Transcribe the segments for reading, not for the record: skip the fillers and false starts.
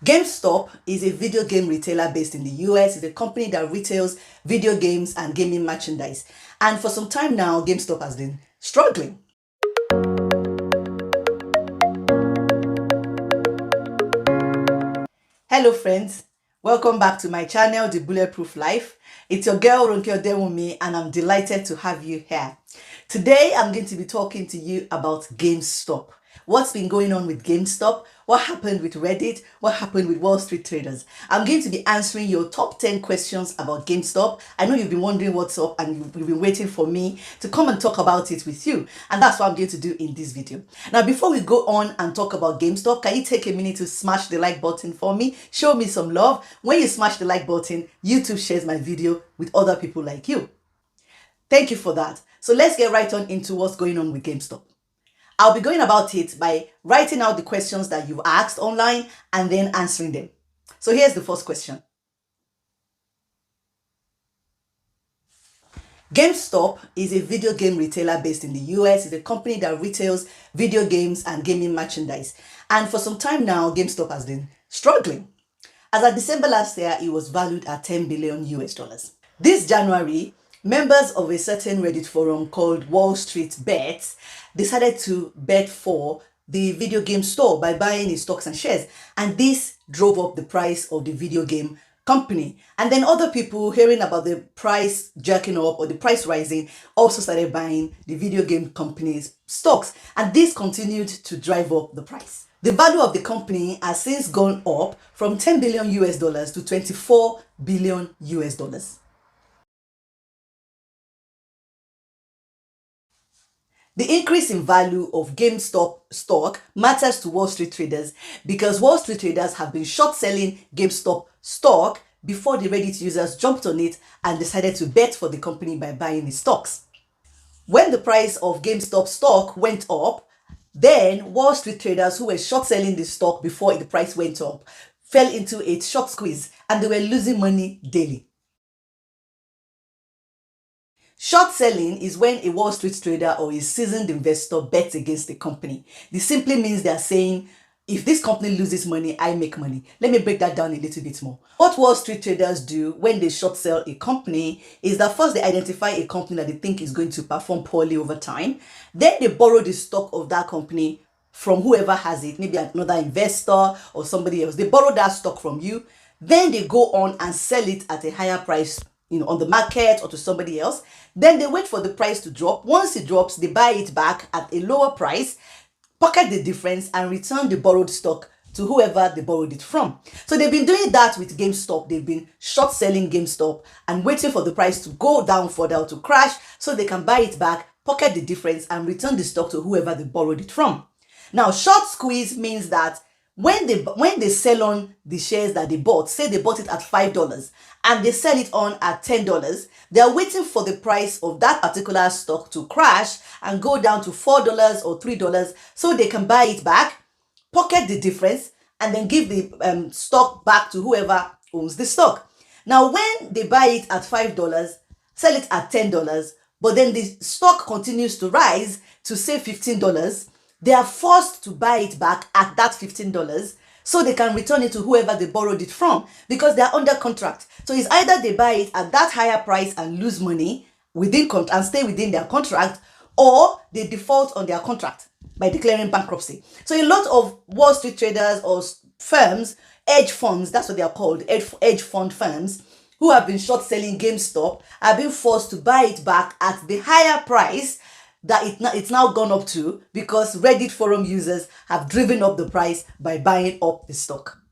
Gamestop is a video game retailer based in the US. It's a company that retails video games and gaming merchandise. And for some time now, Gamestop has been struggling. Hello friends, welcome back to my channel, The Bulletproof Life. It's your girl Ronke Odewumi and I'm delighted to have you here. Today I'm going to be talking to you about Gamestop. What's been going on with Gamestop? What happened with Reddit? What happened with Wall Street traders? I'm going to be answering your top 10 questions about Gamestop. I know you've been wondering what's up and you've been waiting for me to come and talk about it with you. And that's what I'm going to do in this video. Now, before we go on and talk about Gamestop, can you take a minute to smash the like button for me? Show me some love. When you smash the like button, YouTube shares my video with other people like you. Thank you for that. So let's get right on into what's going on with Gamestop. I'll be going about it by writing out the questions that you've asked online and then answering them. So here's the first question. Gamestop is a video game retailer based in the US. It's a company that retails video games and gaming merchandise. And for some time now, Gamestop has been struggling. As of December last year, it was valued at 10 billion US dollars. This January, members of a certain Reddit forum called Wallstreet bets decided to bet for the video game store by buying its stocks and shares, and this drove up the price of the video game company. And then other people, hearing about the price jerking up or the price rising, also started buying the video game company's stocks, and this continued to drive up the price. The value of the company has since gone up from 10 billion US dollars to 24 billion US dollars. The increase in value of GameStop stock matters to Wall Street traders because Wall Street traders have been short selling GameStop stock before the Reddit users jumped on it and decided to bet for the company by buying its stocks. When the price of GameStop stock went up, then Wall Street traders who were short selling the stock before the price went up fell into a short squeeze and they were losing money daily. Short selling is when a Wall Street trader or a seasoned investor bets against a company. This simply means they are saying, if this company loses money, I make money. Let me break that down a little bit more. What Wall Street traders do when they short sell a company is that first they identify a company that they think is going to perform poorly over time. Then they borrow the stock of that company from whoever has it, maybe another investor or somebody else. They borrow that stock from you. Then they go on and sell it at a higher price, on the market or to somebody else. Then they wait for the price to drop. Once it drops, they buy it back at a lower price, pocket the difference, and return the borrowed stock to whoever they borrowed it from. So they've been doing that with GameStop. They've been short selling GameStop and waiting for the price to go down further or to crash so they can buy it back, pocket the difference, and return the stock to whoever they borrowed it from. Now, short squeeze means that when they sell on the shares that they bought, say they bought it at $5 and they sell it on at $10, they are waiting for the price of that particular stock to crash and go down to $4 or $3 so they can buy it back, pocket the difference, and then give the stock back to whoever owns the stock. Now, when they buy it at $5, sell it at $10, but then the stock continues to rise to say $15, they are forced to buy it back at that $15 so they can return it to whoever they borrowed it from because they are under contract. So it's either they buy it at that higher price and lose money and stay within their contract, or they default on their contract by declaring bankruptcy. So a lot of Wall Street traders or firms, hedge funds, that's what they are called, hedge fund firms, who have been short selling GameStop are being forced to buy it back at the higher price that it's now gone up to because Reddit forum users have driven up the price by buying up the stock.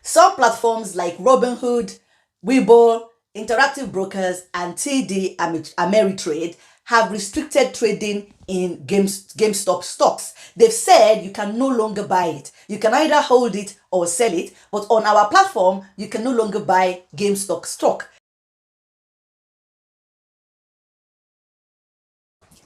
Some platforms like Robinhood, Webull, Interactive Brokers, and TD Ameritrade have restricted trading in GameStop stocks. They've said you can no longer buy it. You can either hold it or sell it, but on our platform, you can no longer buy GameStop stock.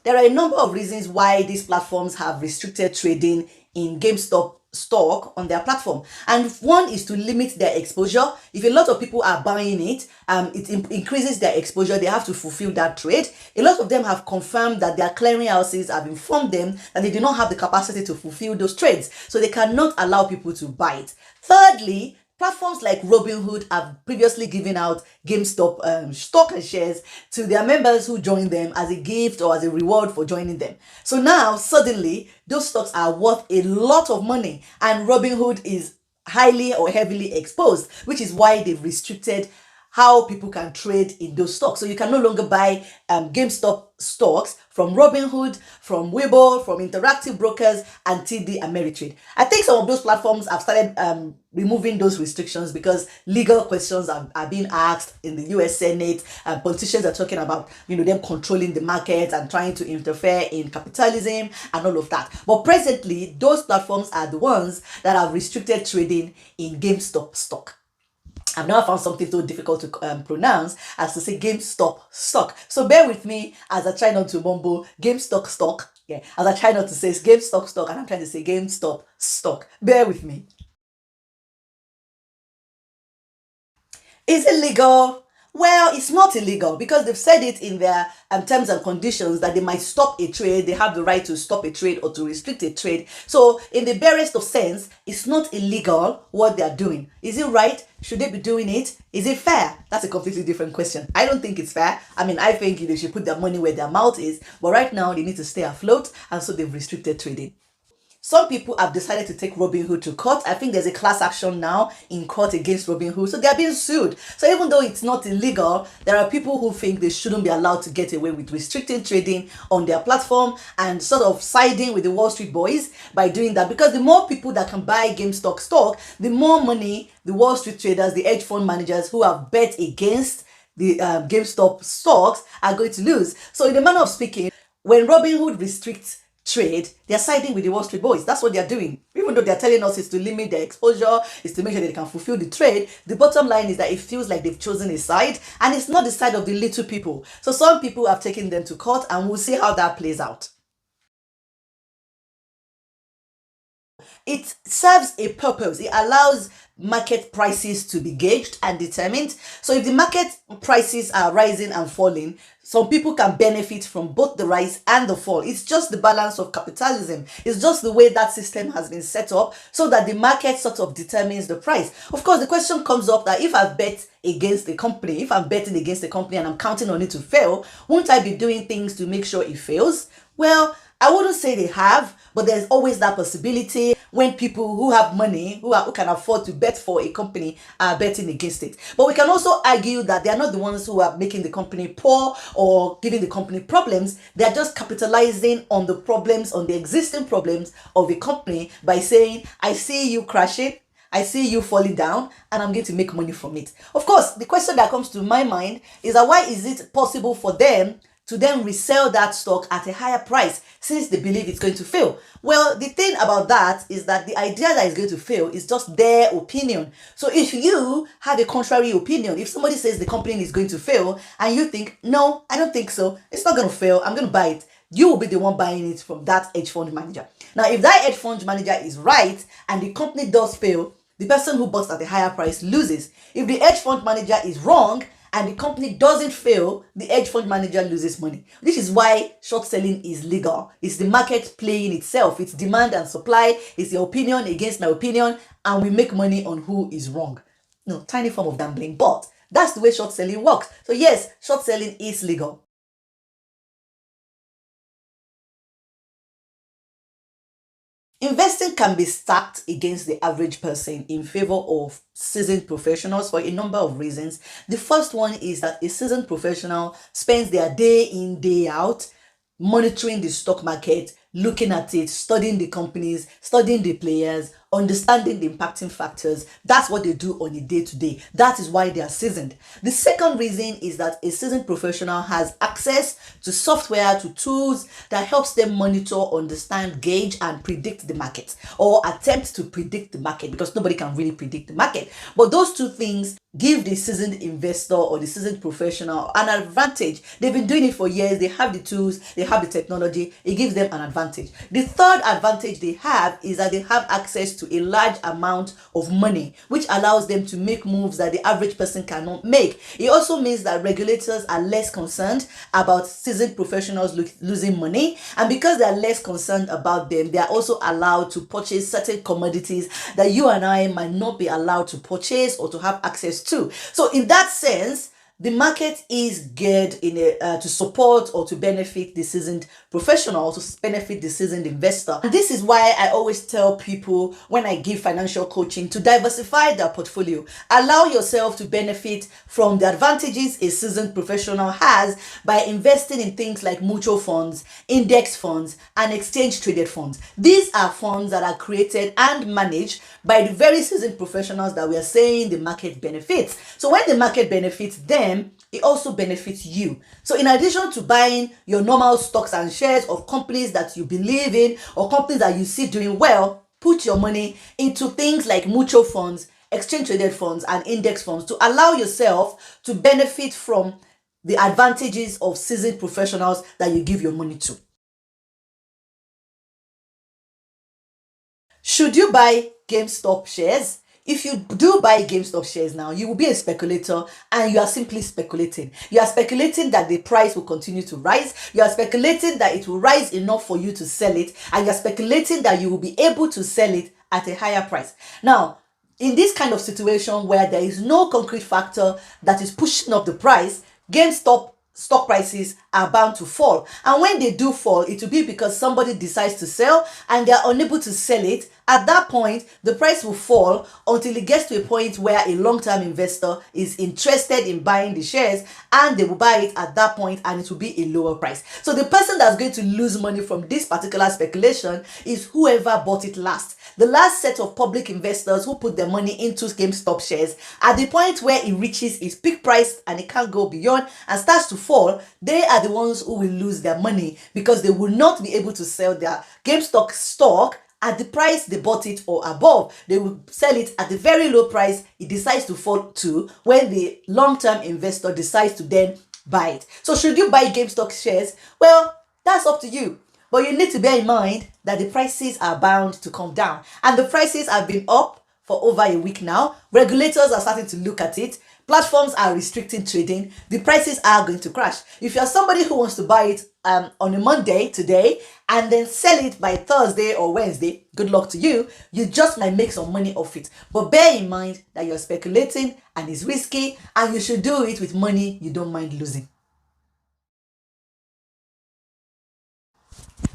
There are a number of reasons why these platforms have restricted trading in GameStop stock on their platform. And one is to limit their exposure. If a lot of people are buying it, it increases their exposure. They have to fulfill that trade. A lot of them have confirmed that their clearinghouses have informed them that they do not have the capacity to fulfill those trades, so they cannot allow people to buy it. Thirdly, platforms like Robinhood have previously given out Gamestop stock and shares to their members who join them as a gift or as a reward for joining them. So now, suddenly, those stocks are worth a lot of money, and Robinhood is highly or heavily exposed, which is why they've restricted how people can trade in those stocks. So you can no longer buy GameStop stocks from Robinhood, from Weibo, from Interactive Brokers, and TD Ameritrade. I think some of those platforms have started removing those restrictions because legal questions are being asked in the US Senate, and politicians are talking about, them controlling the market and trying to interfere in capitalism and all of that. But presently, those platforms are the ones that have restricted trading in GameStop stock. I've now found something so difficult to pronounce as to say GameStop stock. So bear with me as I try not to mumble GameStop stock. Yeah, as I try not to say GameStop stock and I'm trying to say GameStop stock. Bear with me. Is it legal? Well, it's not illegal because they've said it in their terms and conditions that they might stop a trade. They have the right to stop a trade or to restrict a trade. So in the barest of sense, it's not illegal what they're doing. Is it right? Should they be doing it? Is it fair? That's a completely different question. I don't think it's fair. I mean, I think they should put their money where their mouth is. But right now, they need to stay afloat, and so they've restricted trading. Some people have decided to take Robinhood to court. I think there's a class action now in court against Robinhood. So they're being sued. So even though it's not illegal, there are people who think they shouldn't be allowed to get away with restricting trading on their platform and sort of siding with the Wall Street boys by doing that. Because the more people that can buy GameStop stock, the more money the Wall Street traders, the hedge fund managers who have bet against the GameStop stocks are going to lose. So in the manner of speaking, when Robinhood restricts trade, they're siding with the Wall Street boys. That's what they're doing. Even though they're telling us it's to limit their exposure, is to make sure that they can fulfill the trade, the bottom line is that it feels like they've chosen a side, and it's not the side of the little people. So some people have taken them to court, and we'll see how that plays out. It serves a purpose. It allows market prices to be gauged and determined. So if the market prices are rising and falling, some people can benefit from both the rise and the fall. It's just the balance of capitalism. It's just the way that system has been set up so that the market sort of determines the price. Of course, the question comes up that if I've bet against the company, if I'm betting against the company and I'm counting on it to fail, won't I be doing things to make sure it fails? Well, I wouldn't say they have, but there's always that possibility when people who have money, who can afford to bet for a company, are betting against it. But we can also argue that they are not the ones who are making the company poor or giving the company problems. They are just capitalizing on the problems, on the existing problems of the company by saying, I see you crashing, I see you falling down, and I'm going to make money from it. Of course, the question that comes to my mind is that why is it possible for them to then resell that stock at a higher price since they believe it's going to fail? Well, the thing about that is that the idea that it's going to fail is just their opinion. So if you have a contrary opinion, if somebody says the company is going to fail and you think, no, I don't think so, it's not going to fail, I'm going to buy it, you will be the one buying it from that hedge fund manager. Now, if that hedge fund manager is right and the company does fail, the person who bought at a higher price loses. If the hedge fund manager is wrong and the company doesn't fail, the hedge fund manager loses money. This is why short selling is legal. It's the market playing itself. It's demand and supply. It's your opinion against my opinion, and we make money on who is wrong. No, tiny form of gambling, but that's the way short selling works. So yes, short selling is legal. Investing can be stacked against the average person in favor of seasoned professionals for a number of reasons. The first one is that a seasoned professional spends their day in, day out monitoring the stock market, looking at it, studying the companies, studying the players, understanding the impacting factors. That's what they do on a day-to-day. That is why they are seasoned. The second reason is that a seasoned professional has access to software, to tools that helps them monitor, understand, gauge, and predict the market, or attempt to predict the market, because nobody can really predict the market. But those two things give the seasoned investor or the seasoned professional an advantage. They've been doing it for years. They have the tools, they have the technology. It gives them an advantage. The third advantage they have is that they have access to a large amount of money, which allows them to make moves that the average person cannot make. It also means that regulators are less concerned about seasoned professionals losing money, and because they are less concerned about them, they are also allowed to purchase certain commodities that you and I might not be allowed to purchase or to have access to. So in that sense, the market is geared to support or to benefit the seasoned professional, to benefit the seasoned investor. And this is why I always tell people when I give financial coaching to diversify their portfolio. Allow yourself to benefit from the advantages a seasoned professional has by investing in things like mutual funds, index funds, and exchange traded funds. These are funds that are created and managed by the very seasoned professionals that we are saying the market benefits. So when the market benefits them, it also benefits you. So in addition to buying your normal stocks and shares of companies that you believe in or companies that you see doing well, put your money into things like mutual funds, exchange traded funds, and index funds to allow yourself to benefit from the advantages of seasoned professionals that you give your money to. Should you buy Gamestop shares? If you do buy Gamestop shares now, you will be a speculator and you are simply speculating. You are speculating that the price will continue to rise. You are speculating that it will rise enough for you to sell it. And you are speculating that you will be able to sell it at a higher price. Now, in this kind of situation where there is no concrete factor that is pushing up the price, GameStop stock prices are bound to fall. And when they do fall, it will be because somebody decides to sell and they are unable to sell it. At that point, the price will fall until it gets to a point where a long-term investor is interested in buying the shares and they will buy it at that point and it will be a lower price. So the person that's going to lose money from this particular speculation is whoever bought it last. The last set of public investors who put their money into GameStop shares, at the point where it reaches its peak price and it can't go beyond and starts to fall, they are the ones who will lose their money because they will not be able to sell their GameStop stock at the price they bought it or above. They will sell it at the very low price it decides to fall to when the long-term investor decides to then buy it. So should you buy GameStop shares? Well, that's up to you. But you need to bear in mind that the prices are bound to come down. And the prices have been up for over a week now. Regulators are starting to look at it. Platforms are restricting trading. The prices are going to crash. If you're somebody who wants to buy it on a Monday today and then sell it by Thursday or Wednesday, good luck to you. You just might make some money off it. But bear in mind that you're speculating and it's risky and you should do it with money you don't mind losing.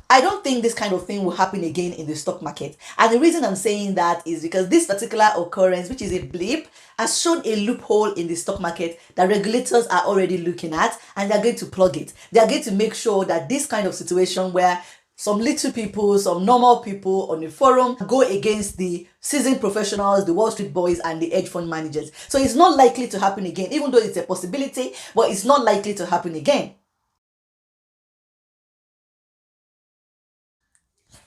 I don't think this kind of thing will happen again in the stock market. And the reason I'm saying that is because this particular occurrence, which is a blip, has shown a loophole in the stock market that regulators are already looking at and they're going to plug it. They are going to make sure that this kind of situation where some little people, some normal people on a forum go against the seasoned professionals, the Wall Street boys and the hedge fund managers. So it's not likely to happen again, even though it's a possibility, but it's not likely to happen again.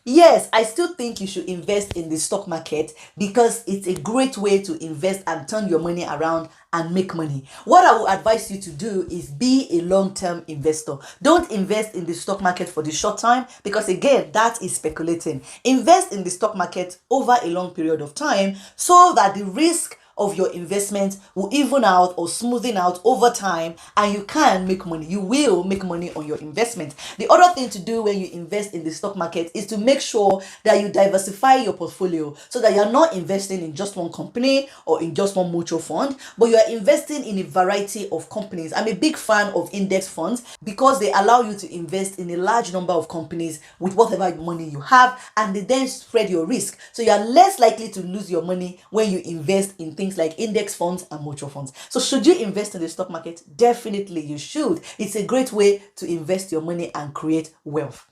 Yes, I still think you should invest in the stock market because it's a great way to invest and turn your money around and make money. What I would advise you to do is be a long-term investor. Don't invest in the stock market for the short time because again, that is speculating. Invest in the stock market over a long period of time so that the risk of your investment will even out or smoothing out over time and you can make money. You will make money on your investment. The other thing to do when you invest in the stock market is to make sure that you diversify your portfolio so that you're not investing in just one company or in just one mutual fund, but you're investing in a variety of companies. I'm a big fan of index funds because they allow you to invest in a large number of companies with whatever money you have and they then spread your risk. So you're less likely to lose your money when you invest in things like index funds and mutual funds. So should you invest in the stock market? Definitely you should. It's a great way to invest your money and create wealth.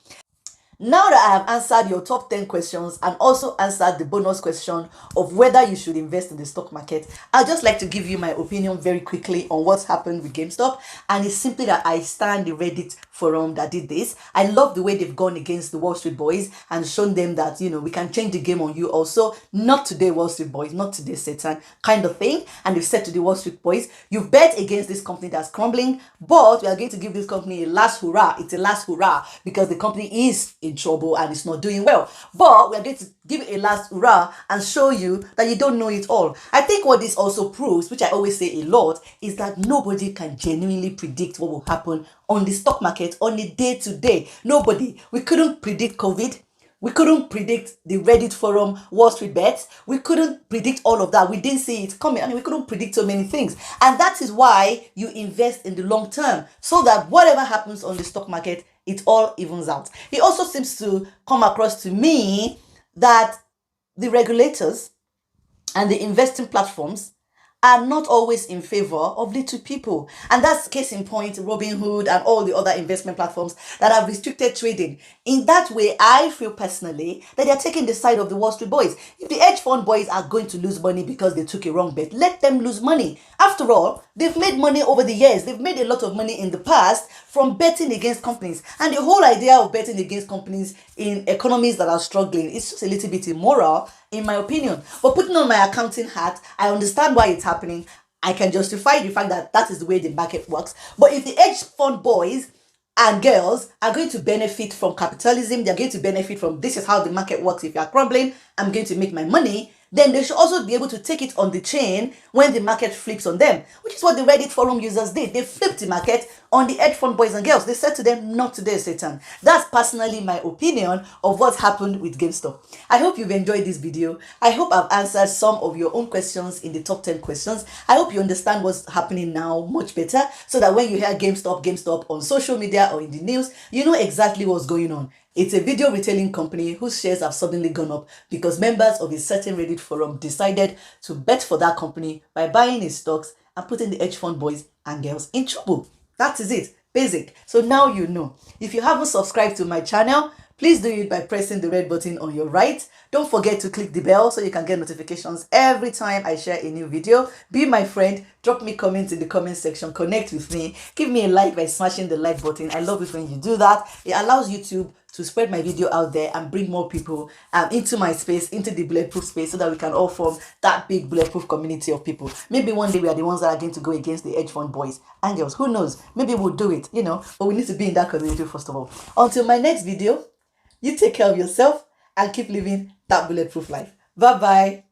Now that I have answered your top 10 questions and also answered the bonus question of whether you should invest in the stock market, I'd just like to give you my opinion very quickly on what's happened with GameStop. And it's simply that I stand the Reddit forum that did this. I love the way they've gone against the Wall Street boys and shown them that, you know, we can change the game on you also. Not today, Wall Street boys, not today, Satan, kind of thing. And they've said to the Wall Street boys, you've bet against this company that's crumbling, but we are going to give this company a last hurrah. It's a last hurrah because the company is in trouble and it's not doing well. But we're going to give it a last hurrah and show you that you don't know it all. I think what this also proves, which I always say a lot, is that nobody can genuinely predict what will happen on the stock market on a day-to-day. Nobody. We couldn't predict COVID. We couldn't predict the Reddit forum, Wall Street bets. We couldn't predict all of that. We didn't see it coming. I mean, we couldn't predict so many things. And that is why you invest in the long term, so that whatever happens on the stock market, it all evens out. It also seems to come across to me that the regulators and the investing platforms are not always in favor of little people. And that's case in point, Robinhood and all the other investment platforms that have restricted trading. In that way, I feel personally that they're taking the side of the Wall Street boys. If the hedge fund boys are going to lose money because they took a wrong bet, let them lose money. After all, they've made money over the years. They've made a lot of money in the past from betting against companies. And the whole idea of betting against companies in economies that are struggling is just a little bit immoral, in my opinion. But putting on my accounting hat, I understand why it's happening. I can justify the fact that that is the way the market works. But if the hedge fund boys and girls are going to benefit from capitalism, they're going to benefit from this is how the market works. If you are crumbling, I'm going to make my money. Then they should also be able to take it on the chain when the market flips on them, which is what the Reddit forum users did. They flipped the market on the hedge fund boys and girls. They said to them, not today, Satan. That's personally my opinion of what's happened with Gamestop. I hope you've enjoyed this video. I hope I've answered some of your own questions in the top 10 questions. I hope you understand what's happening now much better, so that when you hear Gamestop on social media or in the news, you know exactly what's going on. It's a video retailing company whose shares have suddenly gone up because members of a certain Reddit forum decided to bet for that company by buying its stocks and putting the hedge fund boys and girls in trouble. That is it. Basic. So now you know. If you haven't subscribed to my channel, please do it by pressing the red button on your right. Don't forget to click the bell so you can get notifications every time I share a new video. Be my friend. Drop me comments in the comment section. Connect with me. Give me a like by smashing the like button. I love it when you do that. It allows YouTube to spread my video out there and bring more people into my space, into the bulletproof space, so that we can all form that big bulletproof community of people. Maybe one day we are the ones that are going to go against the hedge fund boys and girls. Who knows? Maybe we'll do it, you know, but we need to be in that community first of all. Until my next video, you take care of yourself and keep living that bulletproof life. Bye-bye.